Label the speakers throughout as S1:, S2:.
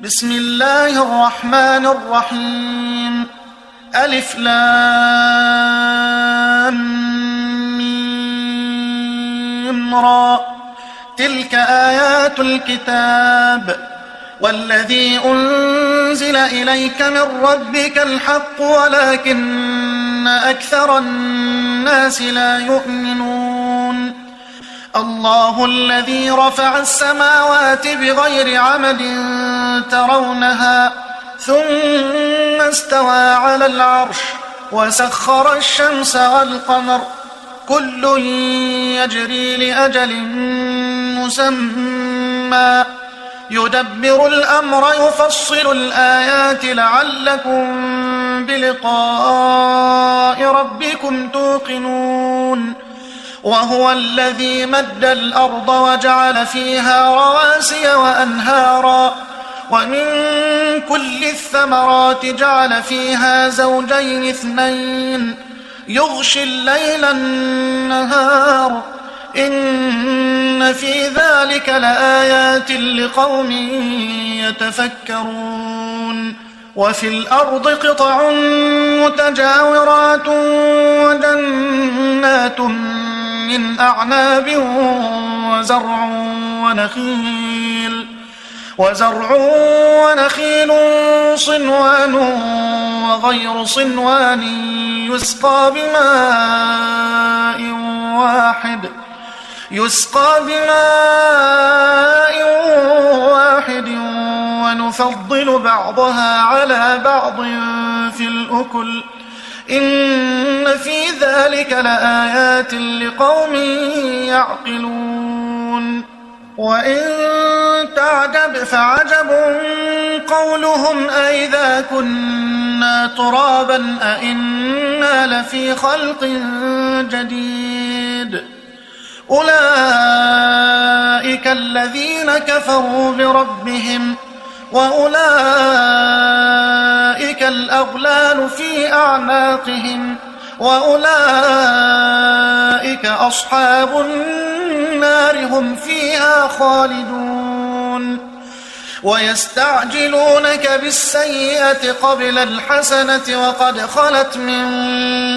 S1: بسم الله الرحمن الرحيم. ألف لام ميم را. تلك آيات الكتاب والذي أنزل إليك من ربك الحق ولكن أكثر الناس لا يؤمنون. الله الذي رفع السماوات بغير عمد ترونها ثم استوى على العرش وسخر الشمس والقمر كل يجري لأجل مسمى يدبر الأمر يفصل الآيات لعلكم بلقاء ربكم توقنون. وهو الذي مد الأرض وجعل فيها رواسي وأنهارا ومن كل الثمرات جعل فيها زوجين اثنين يغشي الليل النهار إن في ذلك لآيات لقوم يتفكرون. وفي الأرض قطع متجاورات وجنات من أعناب وزرع ونخيل صنوان وغير صنوان يسقى بماء واحد ونفضل بعضها على بعض في الأكل إن في ذلك لآيات لقوم يعقلون. وإن تعجب فعجب قولهم أئذا كنا ترابا أئنا لفي خلق جديد. أولئك الذين كفروا بربهم وأولئك الأغلال في أعناقهم وأولئك أصحاب النار هم فيها خالدون. ويستعجلونك بالسيئة قبل الحسنة وقد خلت من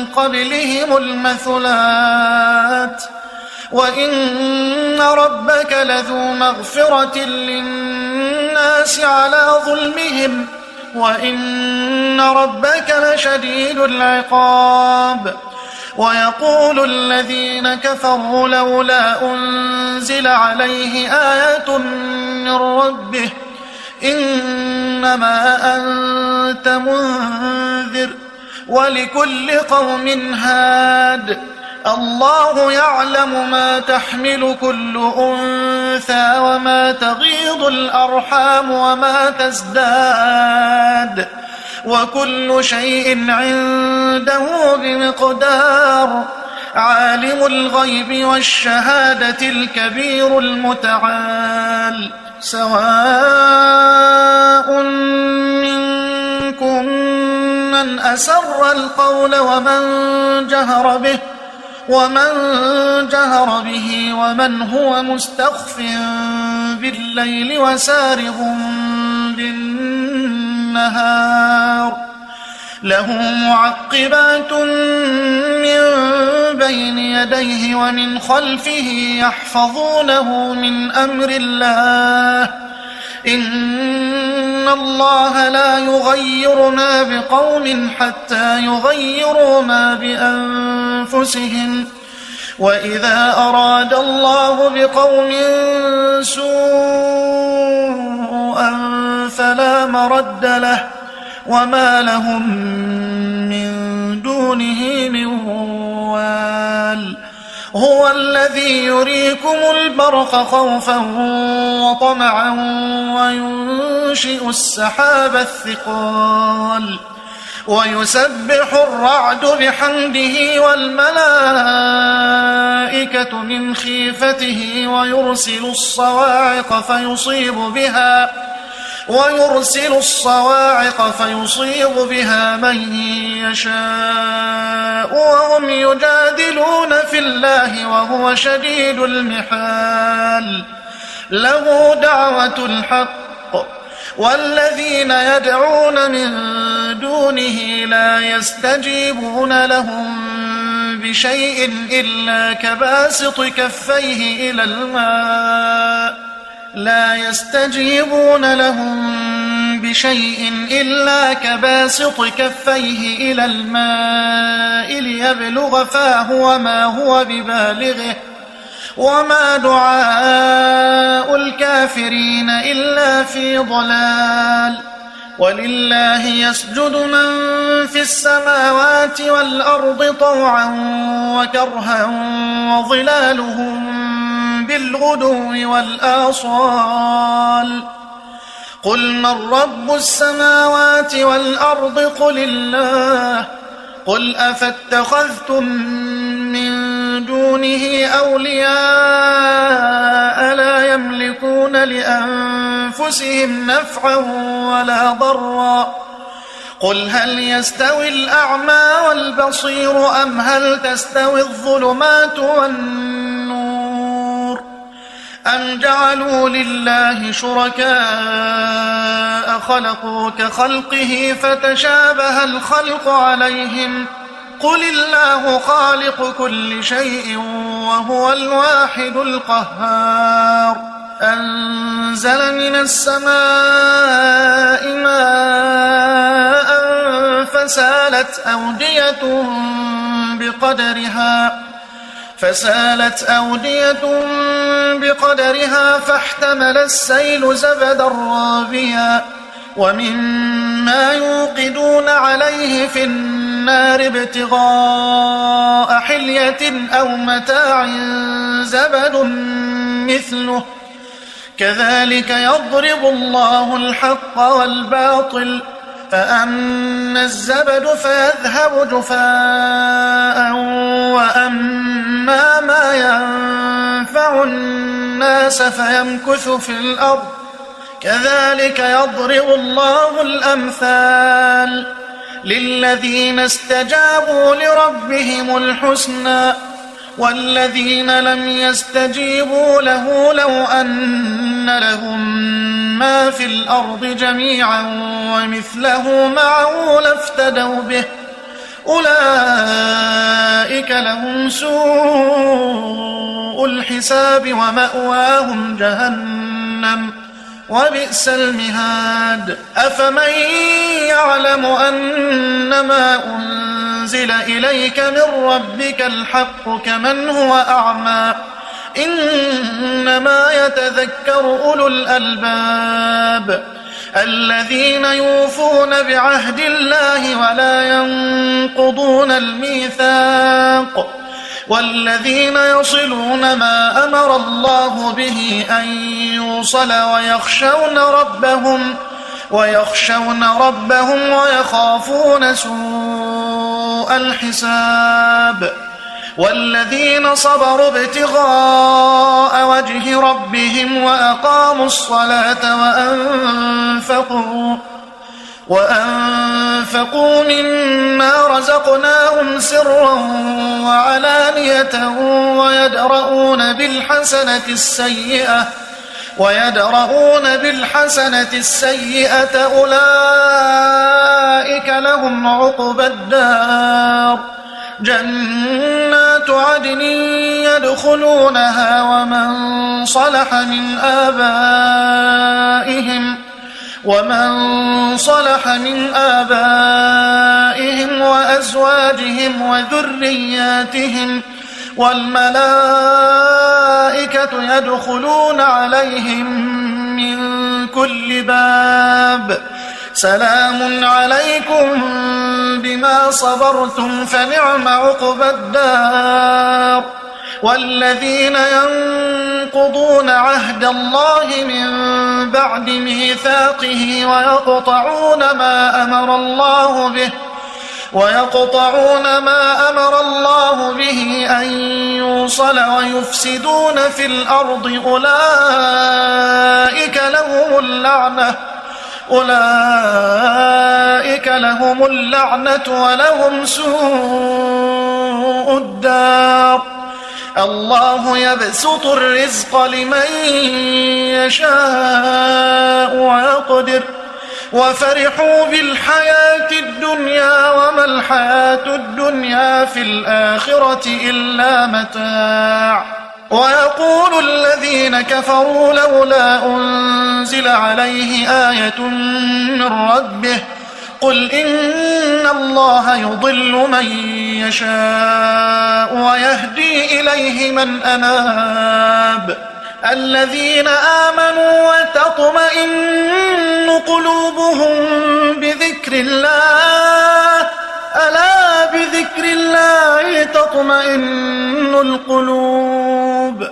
S1: قبلهم المثلات وإن ربك لذو مغفرة للناس على ظلمهم وإن ربك لشديد العقاب. ويقول الذين كفروا لولا أنزل عليه آية من ربه إنما أنت منذر ولكل قوم هاد. الله يعلم ما تحمل كل أنثى وما تغيض الأرحام وما تزداد وكل شيء عنده بمقدار. عالم الغيب والشهادة الكبير المتعال. سواء منكم من أسر القول ومن جهر به ومن هو مستخف بالليل وسارب بالنهار. له معقبات من بين يديه ومن خلفه يحفظونه من أمر الله. إن الله لا يغير ما بقوم حتى يغيروا ما بأنفسهم وإذا أراد الله بقوم سوءا فلا مرد له وما لهم من دونه من وال. هو الذي يريكم البرق خوفا وطمعا وينشئ السحاب الثقال ويسبح الرعد بحمده والملائكة من خيفته ويرسل الصواعق فيصيب بها من يشاء وهم يجادلون في الله وهو شديد المحال. له دعوة الحق والذين يدعون من دونه لا يستجيبون لهم بشيء إلا كباسط كفيه إلى الماء ليبلغ فاه وما هو ببالغه وما دعاء الكافرين إلا في ضلال. ولله يسجد من في السماوات والأرض طوعا وكرها وظلالهم بالغدو والآصال. قل من رب السماوات والأرض قل الله. قل أفاتخذتم من دونه أولياء لا يملكون لأنفسهم نفعا ولا ضرا. قل هل يستوي الأعمى والبصير أم هل تستوي الظلمات والنور أم جعلوا لله شركاء خلقوا كخلقه فتشابه الخلق عليهم. قل الله خالق كل شيء وهو الواحد القهار. أنزل من السماء ماء فسالت أودية بقدرها فاحتمل السيل زبدا رابيا ومما يوقدون عليه في النار ابتغاء حلية أو متاع زبد مثله كذلك يضرب الله الحق والباطل فأما الزبد فيذهب جفاء وأما ما ينفع الناس فيمكث في الأرض كذلك يضرب الله الأمثال. للذين استجابوا لربهم الحسنى والذين لم يستجيبوا له لو أن لهم ما في الأرض جميعا ومثله معه لافتدوا به أولئك لهم سوء الحساب ومأواهم جهنم وبئس المهاد. أفمن يعلم أنما أنزل إليك من ربك الحق كمن هو أعمى إنما يتذكر أولو الألباب الذين يوفون بعهد الله ولا ينقضون الميثاق والذين يصلون ما أمر الله به أن يوصل ويخشون ربهم ويخافون سوء الحساب. والذين صبروا ابتغاء وجه ربهم وأقاموا الصلاة وأنفقوا مما رزقناهم سرا وعلانية ويدرؤون بالحسنة السيئة أولئك لهم عقبى الدار جنات عدن يدخلونها ومن صلح من آبائهم وأزواجهم وذرياتهم والملائكة يدخلون عليهم من كل باب سلام عليكم بما صبرتم فنعم عقبى الدار. والذين ينقضون عهد الله من بعد ميثاقه ويقطعون ما أمر الله به أن يوصل ويفسدون في الأرض أولئك لهم اللعنة ولهم سوء الدار. الله يبسط الرزق لمن يشاء ويقدر وفرحوا بالحياة الدنيا وما الحياة الدنيا في الآخرة إلا متاع ويقول الذين كفروا لولا أنزل عليه آية من ربه قل إن الله يضل من يشاء ويهدي إليه من أناب الذين آمنوا وتطمئن قلوبهم بذكر الله ألا بذكر الله تطمئن القلوب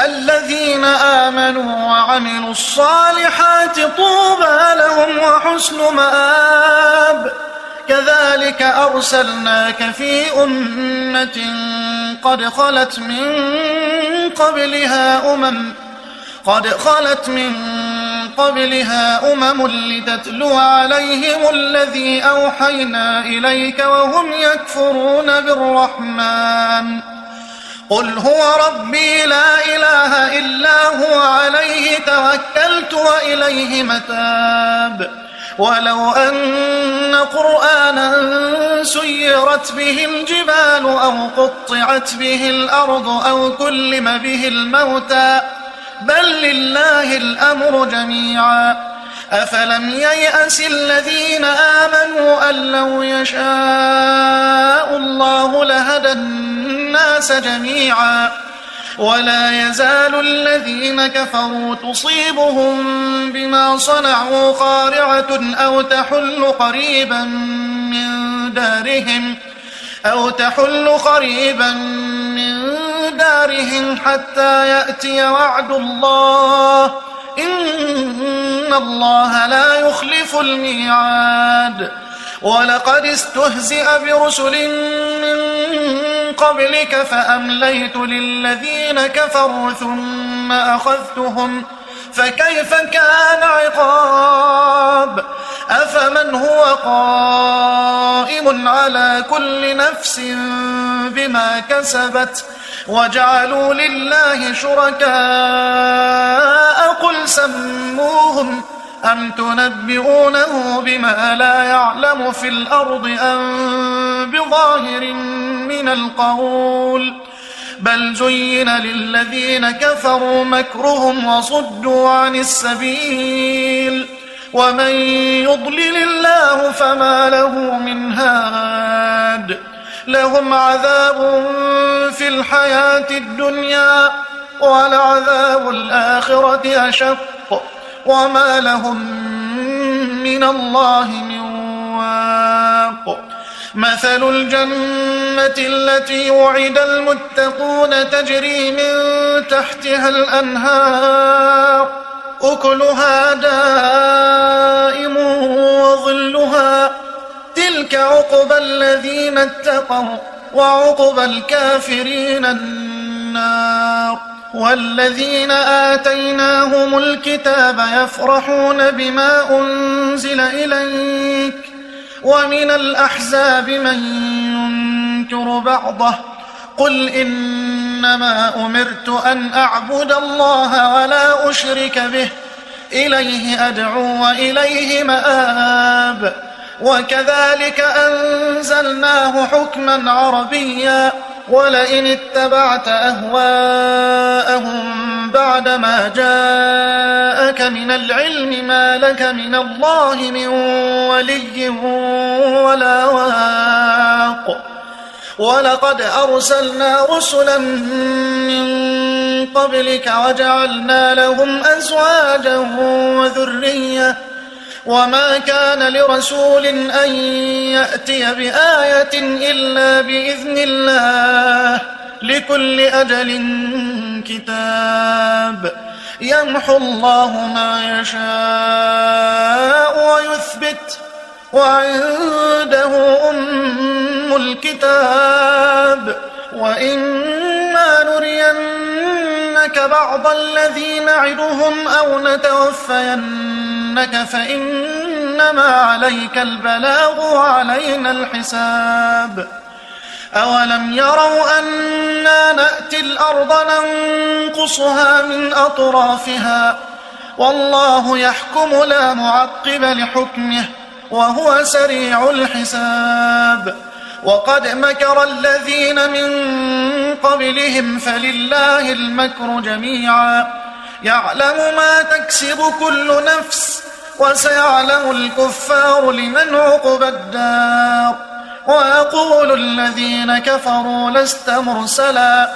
S1: الذين آمنوا وعملوا الصالحات طوبى لهم وحسن مآب كذلك أرسلناك في أمة قد خلت من قبلها أمم لتتلو عليهم الذي أوحينا إليك وهم يكفرون بالرحمن قل هو ربي لا إله إلا هو عليه توكلت وإليه متاب ولو أن قرآنا سيرت به الجبال أو قطعت به الأرض أو كلم به الموتى بل لله الأمر جميعا أفلم ييأس الذين آمنوا أن لو يشاء الله لهدى الناس جميعا ولا يزال الذين كفروا تصيبهم بما صنعوا قارعة أو تحل قريبا من دارهم حتى يأتي وعد الله إن الله لا يخلف الميعاد ولقد استهزئ برسل من قبلك فأمليت للذين كفروا ثم أخذتهم فكيف كان عقاب أفمن هو قائم على كل نفس بما كسبت وجعلوا لله شركاء قل سموهم أم تنبئونه بما لا يعلم في الأرض أم بظاهر من القول بل زين للذين كفروا مكرهم وصدوا عن السبيل ومن يضلل الله فما له من هاد لهم عذاب في الحياة الدنيا ولعذاب الآخرة أشق وما لهم من الله من واق مثل الجنة التي وعد المتقون تجري من تحتها الأنهار أكلها دائم وظلها تلك عقبى الذين اتقوا وعقبى الكافرين النار والذين آتيناهم الكتاب يفرحون بما أنزل إليك ومن الأحزاب من ينكر بعضه قل إنما أمرت أن أعبد الله ولا أشرك به إليه أدعو وإليه مآب وكذلك أنزلناه حكما عربيا ولئن اتبعت أهواءهم بعدما جاءك من العلم ما لك من الله من ولي ولا واق ولقد أرسلنا رسلا من قبلك وجعلنا لهم أزواجا وذرية وما كان لرسول أن يأتي بآية إلا بإذن الله لكل أجل كتاب يمحو الله ما يشاء ويثبت وعنده أم الكتاب وإما نرينك بعض الذي نعدهم أو نتوفينك فإنما عليك البلاغ وعلينا الحساب أولم يروا أنا نأتي الأرض ننقصها من أطرافها والله يحكم لا معقب لحكمه وهو سريع الحساب وقد مكر الذين من قبلهم فلله المكر جميعا يعلم ما تكسب كل نفس وسيعلم الكفار لمن عقبى الدار ويقول الذين كفروا لست مرسلا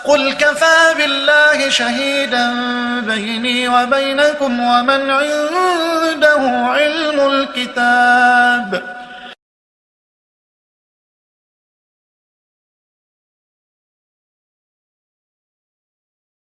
S1: قل كفى بالله شهيدا بيني وبينكم ومن عنده علم الكتاب